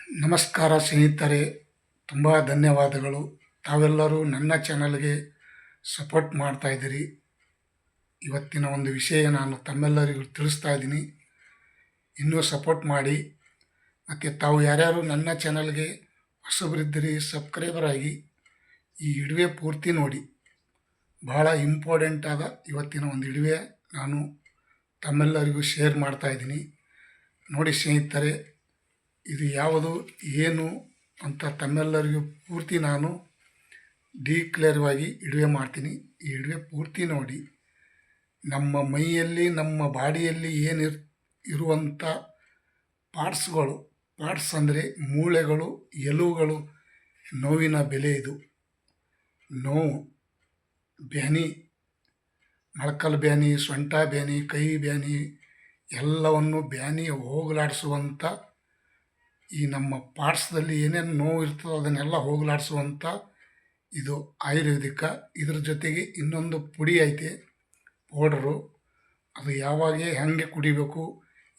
ನಮಸ್ಕಾರ ಸ್ನೇಹಿತರೆ, ತುಂಬ ಧನ್ಯವಾದಗಳು. ತಾವೆಲ್ಲರೂ ನನ್ನ ಚಾನಲ್ಗೆ ಸಪೋರ್ಟ್ ಮಾಡ್ತಾ ಇದ್ದೀರಿ. ಇವತ್ತಿನ ಒಂದು ವಿಷಯ ನಾನು ತಮ್ಮೆಲ್ಲರಿಗೂ ತಿಳಿಸ್ತಾ ಇದ್ದೀನಿ. ಇನ್ನೂ ಸಪೋರ್ಟ್ ಮಾಡಿ. ಮತ್ತು ತಾವು ಯಾರ್ಯಾರು ನನ್ನ ಚಾನಲ್ಗೆ ಹೊಸಬರಿದ್ದೀರಿ ಸಬ್ಸ್ಕ್ರೈಬರ್ ಆಗಿ ಈ ವಿಡಿಯೋ ಪೂರ್ತಿ ನೋಡಿ. ಬಹಳ ಇಂಪಾರ್ಟೆಂಟ್ ಆದ ಇವತ್ತಿನ ಒಂದು ವಿಡಿಯೋ ನಾನು ತಮ್ಮೆಲ್ಲರಿಗೂ ಶೇರ್ ಮಾಡ್ತಾ ಇದ್ದೀನಿ. ನೋಡಿ ಸ್ನೇಹಿತರೆ, ಇದು ಯಾವುದು ಏನು ಅಂತ ತಮ್ಮೆಲ್ಲರಿಗೂ ಪೂರ್ತಿ ನಾನು ಡಿಕ್ಲೇರ್ವಾಗಿ ವಿಡಿಯೋ ಮಾಡ್ತೀನಿ. ಈ ವಿಡಿಯೋ ಪೂರ್ತಿ ನೋಡಿ. ನಮ್ಮ ಮೈಯಲ್ಲಿ ನಮ್ಮ ಬಾಡಿಯಲ್ಲಿ ಇರುವಂಥ ಪಾರ್ಟ್ಸ್ ಅಂದರೆ ಮೂಳೆಗಳು, ಎಲುಬುಗಳು ನೋವಿನ ಬೆಲೆ. ಇದು ನೋವು, ಬ್ಯಾನಿ, ಮೊಳಕಾಲು ಬ್ಯಾನಿ, ಸೊಂಟ ಬ್ಯಾನಿ, ಕೈ ಬ್ಯಾನಿ, ಎಲ್ಲವನ್ನು ಬ್ಯಾನಿ ಹೋಗಲಾಡಿಸುವಂಥ ಈ ನಮ್ಮ ಪಾರ್ಟ್ಸ್ದಲ್ಲಿ ಏನೇನು ನೋವು ಇರ್ತದೋ ಅದನ್ನೆಲ್ಲ ಹೋಗಲಾಡಿಸುವಂಥ ಇದು ಆಯುರ್ವೇದಿಕ. ಇದ್ರ ಜೊತೆಗೆ ಇನ್ನೊಂದು ಪುಡಿ ಐತೆ, ಪೌಡ್ರು. ಅದು ಯಾವಾಗ ಹೆಂಗೆ ಕುಡಿಬೇಕು,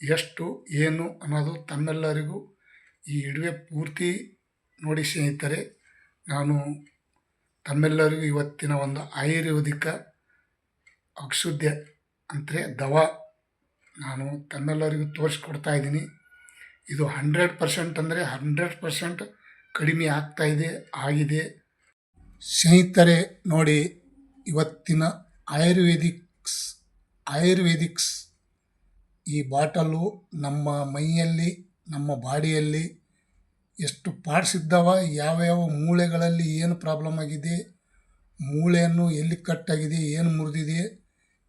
ಎಷ್ಟು ಏನು ಅನ್ನೋದು ತಮ್ಮೆಲ್ಲರಿಗೂ ಈ ವಿಡಿಯೋ ಪೂರ್ತಿ ನೋಡಿ ಸ್ನೇಹಿತರೆ. ನಾನು ತಮ್ಮೆಲ್ಲರಿಗೂ ಇವತ್ತಿನ ಒಂದು ಆಯುರ್ವೇದಿಕ ಔಷಧ ಅಂದರೆ ದವಾ ನಾನು ತಮ್ಮೆಲ್ಲರಿಗೂ ತೋರಿಸ್ಕೊಡ್ತಾ ಇದ್ದೀನಿ. ಇದು 100% ಅಂದರೆ 100% ಕಡಿಮೆ ಆಗಿದೆ ಸ್ನೇಹಿತರೆ. ನೋಡಿ, ಇವತ್ತಿನ ಆಯುರ್ವೇದಿಕ್ಸ್ ಈ ಬಾಟಲು ನಮ್ಮ ಮೈಯಲ್ಲಿ, ನಮ್ಮ ಬಾಡಿಯಲ್ಲಿ ಎಷ್ಟು ಪಾರ್ಟ್ಸ್ ಇದ್ದಾವ, ಯಾವ್ಯಾವ ಮೂಳೆಗಳಲ್ಲಿ ಏನು ಪ್ರಾಬ್ಲಮ್ ಆಗಿದೆ, ಮೂಳೆಯನ್ನು ಎಲ್ಲಿ ಕಟ್ಟಾಗಿದೆ, ಏನು ಮುರಿದಿದೆ,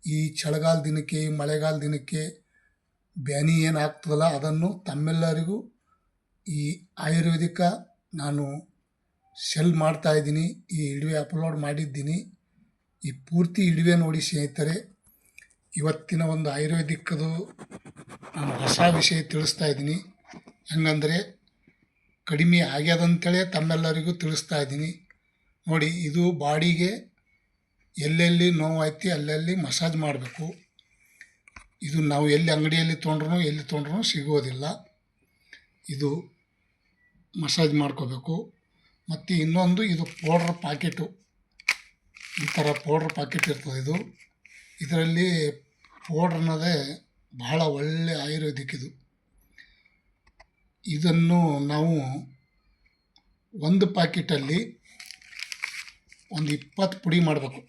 ಈ ಚಳಿಗಾಲ ದಿನಕ್ಕೆ, ಈ ಮಳೆಗಾಲ ದಿನಕ್ಕೆ ಬ್ಯಾನಿ ಏನಾಗ್ತದಲ್ಲ ಅದನ್ನು ತಮ್ಮೆಲ್ಲರಿಗೂ ಈ ಆಯುರ್ವೇದಿಕ ನಾನು ಸೆಲ್ ಮಾಡ್ತಾ ಇದ್ದೀನಿ. ಈ ವಿಡಿಯೋ ಅಪ್ಲೋಡ್ ಮಾಡಿದ್ದೀನಿ. ಈ ಪೂರ್ತಿ ವಿಡಿಯೋ ನೋಡಿ ಸ್ನೇಹಿತರೆ. ಇವತ್ತಿನ ಒಂದು ಆಯುರ್ವೇದಿಕದು ನಾನು ಹೊಸ ವಿಷಯ ತಿಳಿಸ್ತಾ ಇದ್ದೀನಿ. ಹೆಂಗಂದರೆ ಕಡಿಮೆ ಆಗ್ಯದಂತೇಳಿ ತಮ್ಮೆಲ್ಲರಿಗೂ ತಿಳಿಸ್ತಾ ಇದ್ದೀನಿ. ನೋಡಿ, ಇದು ಬಾಡಿಗೆ ಎಲ್ಲೆಲ್ಲಿ ನೋವು ಐತಿ ಅಲ್ಲೆಲ್ಲಿ ಮಸಾಜ್ ಮಾಡಬೇಕು. ಇದು ನಾವು ಎಲ್ಲಿ ಅಂಗಡಿಯಲ್ಲಿ ತೊಗೊಂಡ್ರೂ ಸಿಗೋದಿಲ್ಲ. ಇದು ಮಸಾಜ್ ಮಾಡ್ಕೋಬೇಕು. ಮತ್ತು ಇನ್ನೊಂದು, ಇದು ಪೌಡ್ರ್ ಪ್ಯಾಕೆಟು, ಈ ಥರ ಪೌಡ್ರ್ ಪ್ಯಾಕೆಟ್ ಇರ್ತದೆ. ಇದರಲ್ಲಿ ಪೌಡ್ರ್ ಅನ್ನೋದೇ ಬಹಳ ಒಳ್ಳೆಯ ಆಯುರ್ವೇದಿಕ್. ಇದನ್ನು ನಾವು ಒಂದು ಪ್ಯಾಕೆಟಲ್ಲಿ ಒಂದು 20 ಪುಡಿ ಮಾಡಬೇಕು.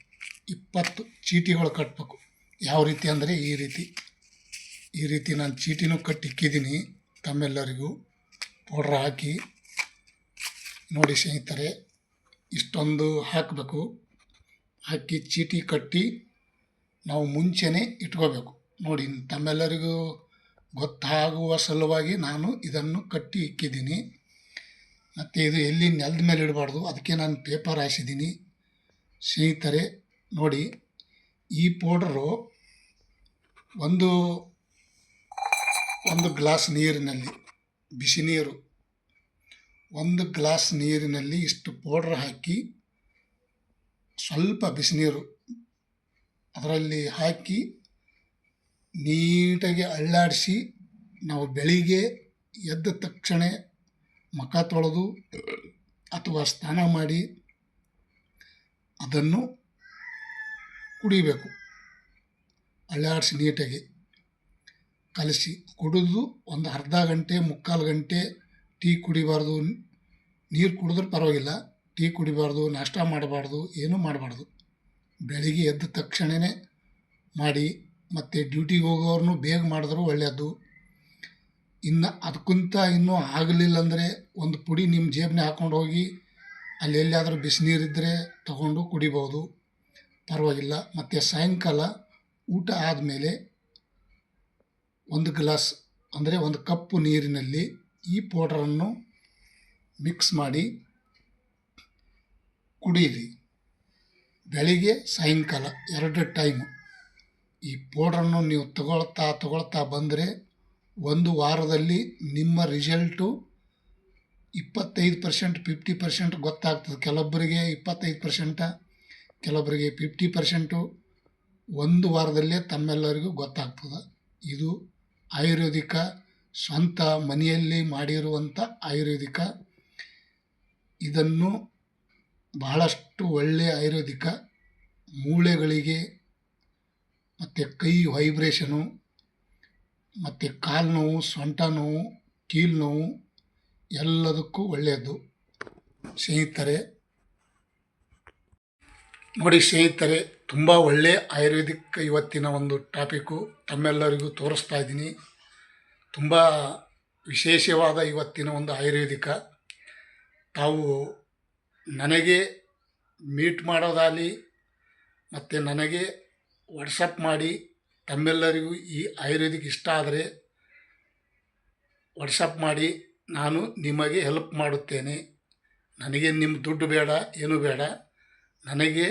20 ಚೀಟಿಗಳು ಕಟ್ಟಬೇಕು. ಯಾವ ರೀತಿ ಅಂದರೆ ಈ ರೀತಿ ನಾನು ಚೀಟಿನೂ ಕಟ್ಟಿಕ್ಕಿದ್ದೀನಿ ತಮ್ಮೆಲ್ಲರಿಗೂ ಪೌಡ್ರ್ ಹಾಕಿ. ನೋಡಿ ಸ್ನೇಹಿತರೆ, ಇಷ್ಟೊಂದು ಹಾಕಬೇಕು. ಹಾಕಿ ಚೀಟಿ ಕಟ್ಟಿ ನಾವು ಮುಂಚೆನೇ ಇಟ್ಕೋಬೇಕು. ನೋಡಿ, ತಮ್ಮೆಲ್ಲರಿಗೂ ಗೊತ್ತಾಗುವ ಸಲುವಾಗಿ ನಾನು ಇದನ್ನು ಕಟ್ಟಿ ಇಕ್ಕಿದ್ದೀನಿ. ಮತ್ತು ಇದು ಎಲ್ಲಿ ನೆಲದ ಮೇಲೆ ಇಡಬಾರ್ದು, ಅದಕ್ಕೆ ನಾನು ಪೇಪರ್ ಹಾಸಿದ್ದೀನಿ ಸ್ನೇಹಿತರೆ. ನೋಡಿ, ಈ ಪೌಡ್ರು ಒಂದು ಗ್ಲಾಸ್ ನೀರಿನಲ್ಲಿ, ಬಿಸಿ ನೀರು, ಒಂದು ಗ್ಲಾಸ್ ನೀರಿನಲ್ಲಿ ಇಷ್ಟು ಪೌಡ್ರ್ ಹಾಕಿ, ಸ್ವಲ್ಪ ಬಿಸಿನೀರು ಅದರಲ್ಲಿ ಹಾಕಿ ನೀಟಾಗಿ ಅಳ್ಳಾಡಿಸಿ, ನಾವು ಬೆಳಿಗ್ಗೆ ಎದ್ದ ತಕ್ಷಣ ಮುಖ ತೊಳೆದು ಅಥವಾ ಸ್ನಾನ ಮಾಡಿ ಅದನ್ನು ಕುಡಿಬೇಕು. ಅಳ್ಳಾಡಿಸಿ ನೀಟಾಗಿ ಕಲಸಿ ಕುಡಿದು ಒಂದು ಅರ್ಧ ಗಂಟೆ, ಮುಕ್ಕಾಲು ಗಂಟೆ ಟೀ ಕುಡಿಬಾರ್ದು. ನೀರು ಕುಡಿದ್ರೂ ಪರವಾಗಿಲ್ಲ, ಟೀ ಕುಡಿಬಾರ್ದು, ನಾಷ್ಟ ಮಾಡಬಾರ್ದು, ಏನೂ ಮಾಡಬಾರ್ದು. ಬೆಳಿಗ್ಗೆ ಎದ್ದ ತಕ್ಷಣವೇ ಮಾಡಿ. ಮತ್ತು ಡ್ಯೂಟಿಗೆ ಹೋಗೋರ್ನು ಬೇಗ ಮಾಡಿದ್ರು ಒಳ್ಳೆಯದು. ಅದಕ್ಕಿಂತ ಇನ್ನೂ ಆಗಲಿಲ್ಲ ಅಂದರೆ ಒಂದು ಪುಡಿ ನಿಮ್ಮ ಜೇಬನ್ನೇ ಹಾಕ್ಕೊಂಡು ಹೋಗಿ ಅಲ್ಲಿ ಎಲ್ಲಿಯಾದರೂ ಬಿಸಿನೀರಿದ್ದರೆ ತಗೊಂಡು ಕುಡಿಬೋದು, ಪರವಾಗಿಲ್ಲ. ಮತ್ತು ಸಾಯಂಕಾಲ ಊಟ ಆದಮೇಲೆ ಒಂದು ಗ್ಲಾಸ್ ಅಂದರೆ ಒಂದು ಕಪ್ಪು ನೀರಿನಲ್ಲಿ ಈ ಪೌಡ್ರನ್ನು ಮಿಕ್ಸ್ ಮಾಡಿ ಕುಡೀರಿ. ಬೆಳಿಗ್ಗೆ ಸಾಯಂಕಾಲ 2 ಟೈಮು. ಈ ಪೌಡ್ರನ್ನು ನೀವು ತಗೊಳ್ತಾ ಬಂದರೆ ಒಂದು ವಾರದಲ್ಲಿ ನಿಮ್ಮ ರಿಸಲ್ಟು 25%, 50% ಗೊತ್ತಾಗ್ತದೆ. ಕೆಲವೊಬ್ಬರಿಗೆ 25%, ಕೆಲವೊಬ್ಬರಿಗೆ 50%. ಒಂದು ವಾರದಲ್ಲೇ ತಮ್ಮೆಲ್ಲರಿಗೂ ಗೊತ್ತಾಗ್ತದೆ. ಇದು ಆಯುರ್ವೇದಿಕ ಸ್ವಂತ ಮನೆಯಲ್ಲಿ ಮಾಡಿರುವಂಥ ಆಯುರ್ವೇದಿಕ. ಇದನ್ನು ಬಹಳಷ್ಟು ಒಳ್ಳೆಯ ಆಯುರ್ವೇದಿಕ. ಮೂಳೆಗಳಿಗೆ ಮತ್ತು ಕೈ ವೈಬ್ರೇಷನು ಮತ್ತು ಕಾಲು ನೋವು, ಸೊಂಟ ನೋವು, ಕೀಲು ನೋವು ಎಲ್ಲದಕ್ಕೂ ಒಳ್ಳೆಯದು ಸ್ನೇಹಿತರೆ. ನೋಡಿ ಸ್ನೇಹಿತರೆ, ತುಂಬ ಒಳ್ಳೆಯ ಆಯುರ್ವೇದಿಕ್ ಇವತ್ತಿನ ಒಂದು ಟಾಪಿಕ್ಕು ತಮ್ಮೆಲ್ಲರಿಗೂ ತೋರಿಸ್ತಾ ಇದ್ದೀನಿ. ತುಂಬ ವಿಶೇಷವಾದ ಇವತ್ತಿನ ಒಂದು ಆಯುರ್ವೇದಿಕ. ತಾವು ನನಗೆ ಮೀಟ್ ಮಾಡೋದಾಗಲಿ ಮತ್ತು ನನಗೆ ವಾಟ್ಸಪ್ ಮಾಡಿ ತಮ್ಮೆಲ್ಲರಿಗೂ ಈ ಆಯುರ್ವೇದಿಕ್ ಇಷ್ಟ ಆದರೆ ವಾಟ್ಸಪ್ ಮಾಡಿ, ನಾನು ನಿಮಗೆ ಹೆಲ್ಪ್ ಮಾಡುತ್ತೇನೆ. ನನಗೆ ನಿಮ್ಮ ದುಡ್ಡು ಬೇಡ, ಏನೂ ಬೇಡ. ನನಗೆ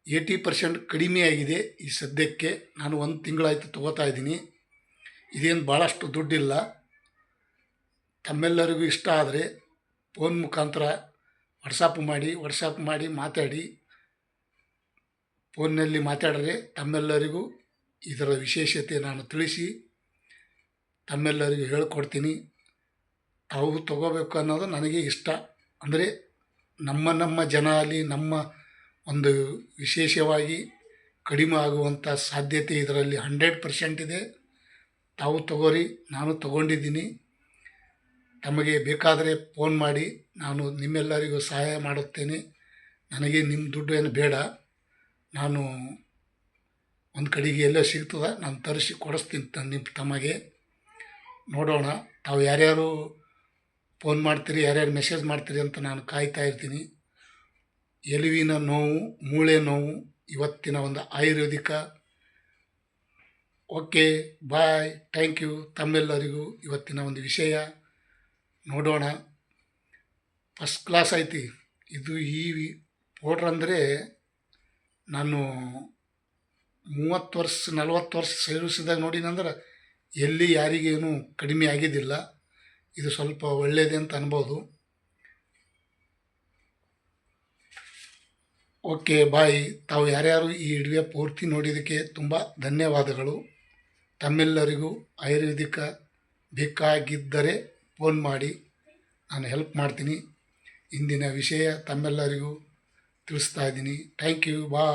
80% ಕಡಿಮೆ ಆಗಿದೆ ಈ ಸದ್ಯಕ್ಕೆ. ನಾನು 1 ತಿಂಗಳಾಯಿತು ತೊಗೋತಾ ಇದ್ದೀನಿ. ಇದೇನು ಭಾಳಷ್ಟು ದುಡ್ಡಿಲ್ಲ. ತಮ್ಮೆಲ್ಲರಿಗೂ ಇಷ್ಟ ಆದರೆ ಫೋನ್ ಮುಖಾಂತರ ವಾಟ್ಸಪ್ ಮಾಡಿ ಮಾತಾಡಿ. ಫೋನ್ನಲ್ಲಿ ಮಾತಾಡಿದ್ರೆ ತಮ್ಮೆಲ್ಲರಿಗೂ ಇದರ ವಿಶೇಷತೆ ನಾನು ತಿಳಿಸಿ ತಮ್ಮೆಲ್ಲರಿಗೂ ಹೇಳಿಕೊಡ್ತೀನಿ. ತಾವು ತಗೋಬೇಕು ಅನ್ನೋದು ನನಗೆ ಇಷ್ಟ. ಅಂದರೆ ನಮ್ಮ ಜನ ಅಲ್ಲಿ ನಮ್ಮ ಒಂದು ವಿಶೇಷವಾಗಿ ಕಡಿಮೆ ಆಗುವಂಥ ಸಾಧ್ಯತೆ ಇದರಲ್ಲಿ 100% ಇದೆ. ತಾವು ತಗೋರಿ, ನಾನು ತಗೊಂಡಿದ್ದೀನಿ. ತಮಗೆ ಬೇಕಾದರೆ ಫೋನ್ ಮಾಡಿ, ನಾನು ನಿಮ್ಮೆಲ್ಲರಿಗೂ ಸಹಾಯ ಮಾಡುತ್ತೇನೆ. ನನಗೆ ನಿಮ್ಮ ದುಡ್ಡು ಏನು ಬೇಡ. ನಾನು ಒಂದು ಕಡೆಗೆ ಎಲ್ಲೋ ಸಿಗ್ತದೆ, ನಾನು ತರಿಸಿ ಕೊಡಿಸ್ತೀನಿ ತಮಗೆ. ನೋಡೋಣ, ತಾವು ಯಾರ್ಯಾರು ಫೋನ್ ಮಾಡ್ತೀರಿ, ಯಾರ್ಯಾರು ಮೆಸೇಜ್ ಮಾಡ್ತೀರಿ ಅಂತ ನಾನು ಕಾಯ್ತಾ ಇರ್ತೀನಿ. ಎಲುವಿನ ನೋವು, ಮೂಳೆ ನೋವು ಇವತ್ತಿನ ಒಂದು ayurvedic. Okay, bye, thank you. ತಮ್ಮೆಲ್ಲರಿಗೂ ಇವತ್ತಿನ ಒಂದು ವಿಷಯ ನೋಡೋಣ. ಫಸ್ಟ್ ಕ್ಲಾಸ್ ಐತಿ ಇದು. ಈ ಪೌಡ್ರ್ ಅಂದರೆ ನಾನು 30 ವರ್ಷ 40 ವರ್ಷ ಸೇವಿಸಿದಾಗ ನೋಡಿನಂದ್ರೆ ಎಲ್ಲಿ ಯಾರಿಗೇನು ಕಡಿಮೆ ಆಗಿದ್ದಿಲ್ಲ. ಇದು ಸ್ವಲ್ಪ ಒಳ್ಳೆಯದೇ ಅಂತ ಅನ್ಬೋದು. ಓಕೆ, ಬಾಯ್. ತಾವು ಯಾರ್ಯಾರು ಈ ವಿಡಿಯೋ ಪೂರ್ತಿ ನೋಡಿದ್ದಕ್ಕೆ ತುಂಬ ಧನ್ಯವಾದಗಳು. ತಮ್ಮೆಲ್ಲರಿಗೂ ಆಯುರ್ವೇದಿಕ ಬೇಕಾಗಿದ್ದರೆ ಫೋನ್ ಮಾಡಿ, ನಾನು ಹೆಲ್ಪ್ ಮಾಡ್ತೀನಿ. ಇಂದಿನ ವಿಷಯ ತಮ್ಮೆಲ್ಲರಿಗೂ ತಿಳಿಸ್ತಾ ಇದ್ದೀನಿ. Thank you, bye.